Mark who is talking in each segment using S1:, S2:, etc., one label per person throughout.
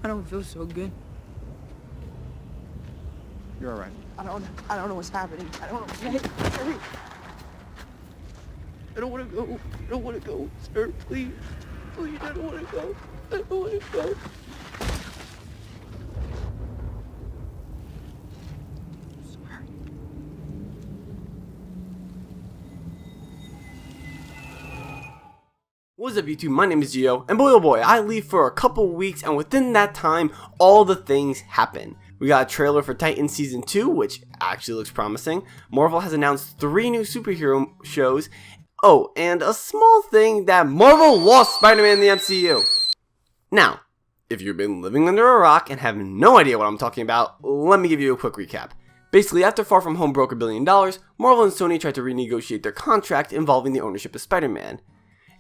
S1: I don't feel so good.
S2: You're all right.
S1: I don't know what's happening. I don't know. Hurry. I don't want to go. I don't want to go, sir. Please. Please, I don't want to go. I don't want to go.
S3: What's up YouTube, my name is Gio, and boy oh boy, I leave for a couple weeks, and within that time, all the things happen. We got a trailer for Titan Season 2, which actually looks promising. Marvel has announced 3 new superhero shows. Oh, and a small thing that Marvel lost Spider-Man in the MCU. Now, if you've been living under a rock and have no idea what I'm talking about, let me give you a quick recap. Basically, after Far From Home broke $1 billion, Marvel and Sony tried to renegotiate their contract involving the ownership of Spider-Man.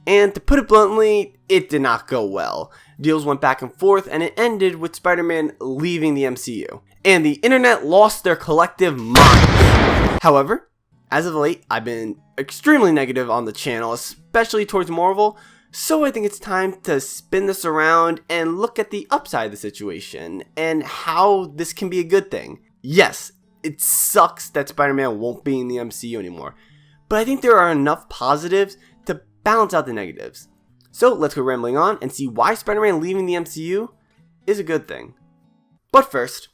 S3: And to put it bluntly, it did not go well. Deals went back and forth, and it ended with Spider-Man leaving the MCU. And the internet lost their collective minds. However, as of late, I've been extremely negative on the channel, especially towards Marvel, so I think it's time to spin this around and look at the upside of the situation, and how this can be a good thing. Yes, it sucks that Spider-Man won't be in the MCU anymore, but I think there are enough positives to balance out the negatives. So let's go rambling on and see why Spider-Man leaving the MCU is a good thing. But first,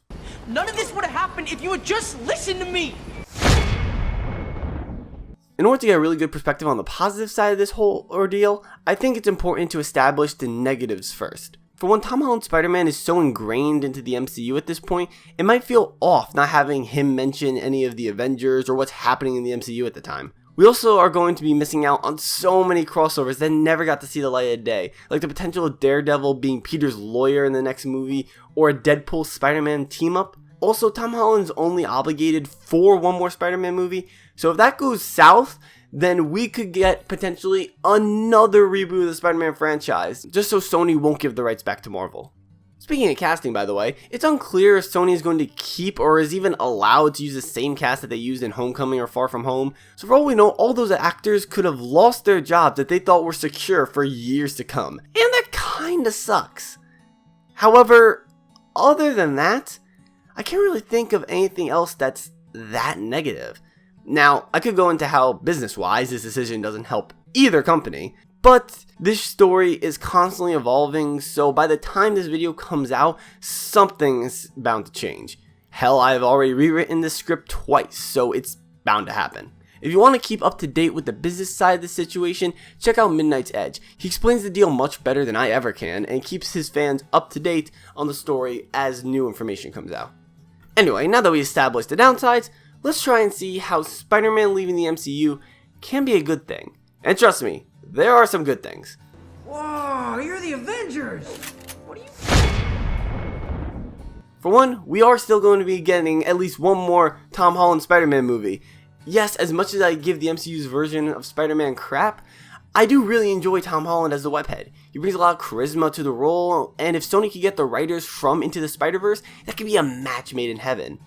S1: None of this would have happened if you would just listen to me.
S3: in order to get a really good perspective on the positive side of this whole ordeal, I think it's important to establish the negatives first. For when Tom Holland's Spider-Man is so ingrained into the MCU at this point, it might feel off not having him mention any of the Avengers or what's happening in the MCU at the time. We also are going to be missing out on so many crossovers that never got to see the light of day, like the potential of Daredevil being Peter's lawyer in the next movie, or a Deadpool Spider-Man team-up. Also, Tom Holland's only obligated for one more Spider-Man movie, so if that goes south, then we could get potentially another reboot of the Spider-Man franchise, just so Sony won't give the rights back to Marvel. Speaking of casting, by the way, it's unclear if Sony is going to keep or is even allowed to use the same cast that they used in Homecoming or Far From Home, so for all we know, all those actors could have lost their jobs that they thought were secure for years to come, and that kinda sucks. However, other than that, I can't really think of anything else that's that negative. Now, I could go into how business-wise this decision doesn't help either company, but this story is constantly evolving, so by the time this video comes out, something's bound to change. Hell, I've already rewritten this script twice, so it's bound to happen. If you want to keep up to date with the business side of the situation, check out Midnight's Edge. He explains the deal much better than I ever can, and keeps his fans up to date on the story as new information comes out. Anyway, now that we established the downsides, let's try and see how Spider-Man leaving the MCU can be a good thing. And trust me, there are some good things.
S4: Whoa, you're the Avengers!
S1: What are you?
S3: For one, we are still going to be getting at least one more Tom Holland Spider-Man movie. Yes, as much as I give the MCU's version of Spider-Man crap, I do really enjoy Tom Holland as the webhead. He brings a lot of charisma to the role, and if Sony could get the writers from Into the Spider-Verse, that could be a match made in heaven.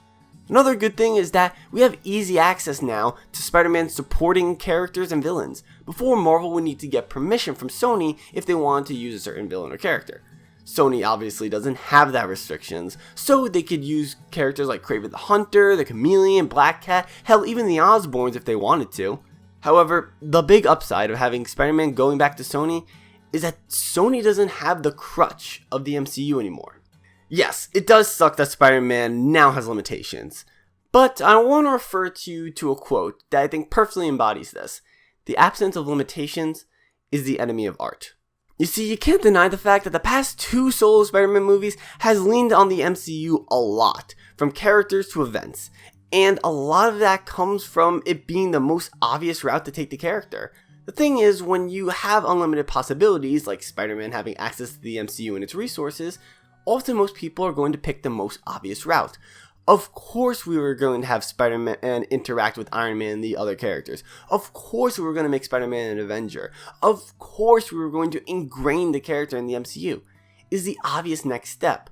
S3: Another good thing is that we have easy access now to Spider-Man's supporting characters and villains. Before, Marvel would need to get permission from Sony if they wanted to use a certain villain or character. Sony obviously doesn't have that restrictions, so they could use characters like Kraven the Hunter, the Chameleon, Black Cat, hell even the Osborns if they wanted to. However, the big upside of having Spider-Man going back to Sony is that Sony doesn't have the crutch of the MCU anymore. Yes, it does suck that Spider-Man now has limitations, but I want to refer to a quote that I think perfectly embodies this. The absence of limitations is the enemy of art. You see, you can't deny the fact that the past 2 solo Spider-Man movies has leaned on the MCU a lot, from characters to events, and a lot of that comes from it being the most obvious route to take the character. The thing is, when you have unlimited possibilities, like Spider-Man having access to the MCU and its resources, often most people are going to pick the most obvious route. Of course we were going to have Spider-Man interact with Iron Man and the other characters. Of course we were going to make Spider-Man an Avenger. Of course we were going to ingrain the character in the MCU. Is the obvious next step.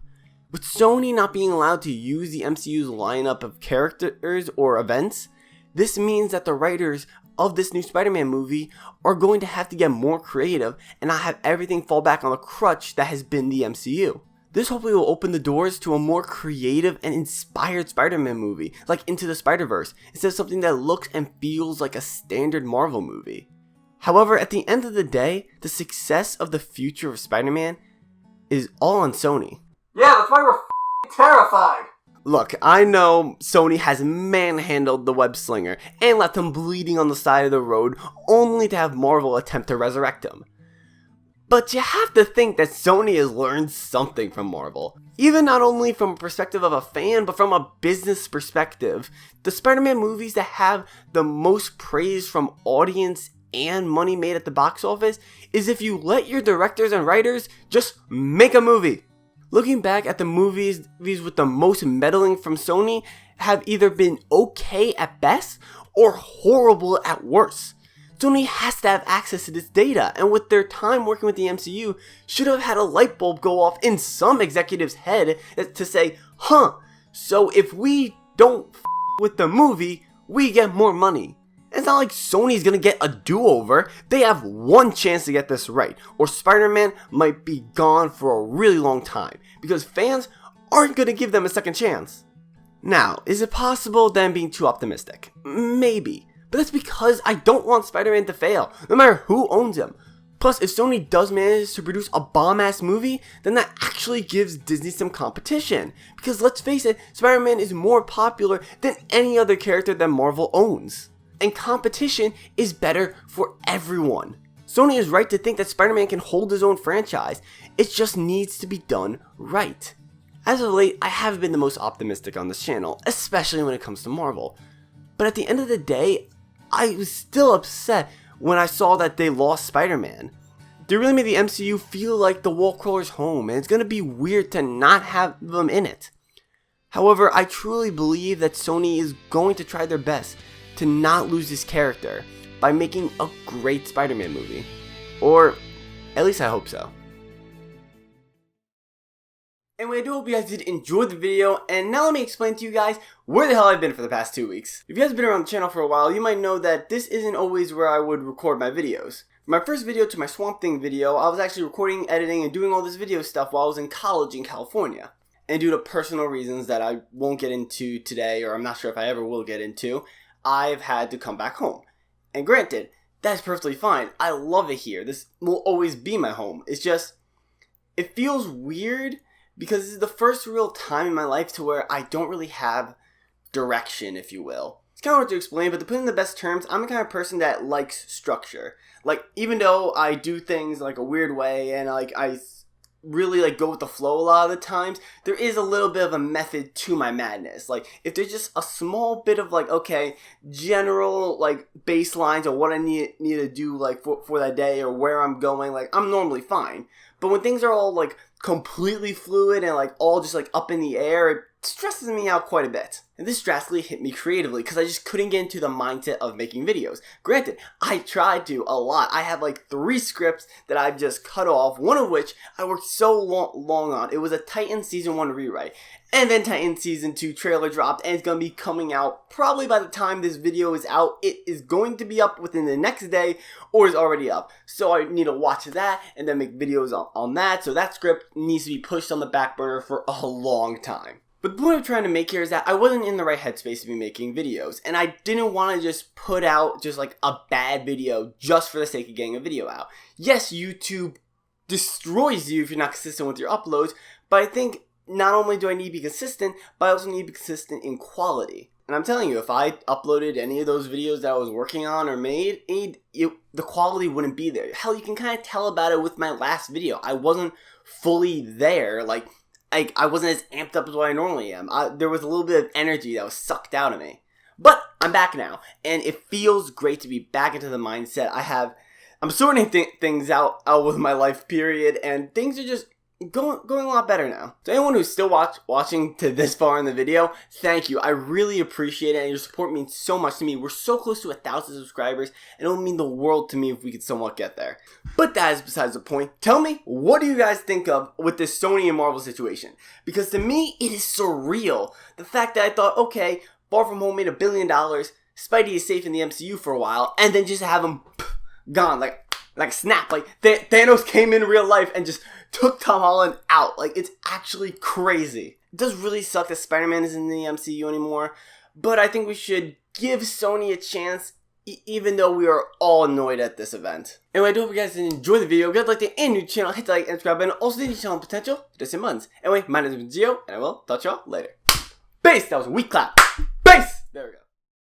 S3: With Sony not being allowed to use the MCU's lineup of characters or events, this means that the writers of this new Spider-Man movie are going to have to get more creative and not have everything fall back on the crutch that has been the MCU. This hopefully will open the doors to a more creative and inspired Spider-Man movie, like Into the Spider-Verse, instead of something that looks and feels like a standard Marvel movie. However, at the end of the day, the success of the future of Spider-Man is all on Sony.
S2: Yeah, that's why we're terrified.
S3: Look, I know Sony has manhandled the web slinger and left him bleeding on the side of the road only to have Marvel attempt to resurrect him. But you have to think that Sony has learned something from Marvel. Even not only from a perspective of a fan, but from a business perspective. The Spider-Man movies that have the most praise from audience and money made at the box office is if you let your directors and writers just make a movie. Looking back at the movies with the most meddling from Sony have either been okay at best or horrible at worst. Sony has to have access to this data, and with their time working with the MCU, should have had a light bulb go off in some executive's head to say, so if we don't with the movie, we get more money. It's not like Sony's gonna get a do-over. They have one chance to get this right, or Spider-Man might be gone for a really long time, because fans aren't gonna give them a second chance. Now, is it possible that I'm being too optimistic? Maybe. But that's because I don't want Spider-Man to fail, no matter who owns him. Plus, if Sony does manage to produce a bomb-ass movie, then that actually gives Disney some competition. Because let's face it, Spider-Man is more popular than any other character that Marvel owns. And competition is better for everyone. Sony is right to think that Spider-Man can hold his own franchise. It just needs to be done right. As of late, I have been the most optimistic on this channel, especially when it comes to Marvel. But at the end of the day, I was still upset when I saw that they lost Spider-Man. They really made the MCU feel like the wall crawler's home, and it's gonna be weird to not have them in it. However, I truly believe that Sony is going to try their best to not lose this character by making a great Spider-Man movie. Or, at least I hope so. Anyway, I do hope you guys did enjoy the video, and now let me explain to you guys where the hell I've been for the past 2 weeks. If you guys have been around the channel for a while, you might know that this isn't always where I would record my videos. My first video to my Swamp Thing video, I was actually recording, editing, and doing all this video stuff while I was in college in California. And due to personal reasons that I won't get into today, or I'm not sure if I ever will get into, I've had to come back home. And granted, that's perfectly fine. I love it here. This will always be my home. It's just, it feels weird because this is the first real time in my life to where I don't really have direction, if you will. It's kind of hard to explain, but to put it in the best terms, I'm the kind of person that likes structure. Like, even though I do things like a weird way and I really go with the flow a lot of the times, there is a little bit of a method to my madness. Like, if there's just a small bit of general baselines of what I need to do for that day or where I'm going, I'm normally fine. But when things are all completely fluid and all just up in the air, it stresses me out quite a bit. And this drastically hit me creatively because I just couldn't get into the mindset of making videos. Granted, I tried to a lot. I have 3 scripts that I've just cut off, one of which I worked so long on. It was a Titan Season 1 rewrite. And then Titan Season 2 trailer dropped, and it's going to be coming out probably by the time this video is out. It is going to be up within the next day, or is already up. So I need to watch that, and then make videos on that. So that script needs to be pushed on the back burner for a long time. But the point I'm trying to make here is that I wasn't in the right headspace to be making videos, and I didn't want to just put out just a bad video just for the sake of getting a video out. Yes, YouTube destroys you if you're not consistent with your uploads, but I think not only do I need to be consistent, but I also need to be consistent in quality. And I'm telling you, if I uploaded any of those videos that I was working on or made, the quality wouldn't be there. Hell, you can kind of tell about it with my last video. I wasn't fully there, I wasn't as amped up as what I normally am. There was a little bit of energy that was sucked out of me. But I'm back now, and it feels great to be back into the mindset. I'm sorting things out with my life period, and things are just going a lot better now. So anyone who's still watching to this far in the video, thank you. I really appreciate it, and your support means so much to me. We're so close to 1,000 subscribers, and it will mean the world to me if we could somewhat get there. But that is besides the point. Tell me, what do you guys think of with this Sony and Marvel situation? Because to me, it is surreal. The fact that I thought, okay, Far From Home made $1 billion, Spidey is safe in the MCU for a while, and then just have him gone. like a snap. Like Thanos came in real life and just took Tom Holland out. Like, it's actually crazy. It does really suck that Spider-Man isn't in the MCU anymore, but I think we should give Sony a chance, even though we are all annoyed at this event. Anyway, I do hope you guys enjoyed the video. If you guys like the new channel, hit the like and subscribe button. Also, the channel potential to some months. Anyway, my name is Gio, and I will talk to y'all later. Peace! That was a weak clap. Peace! There we go.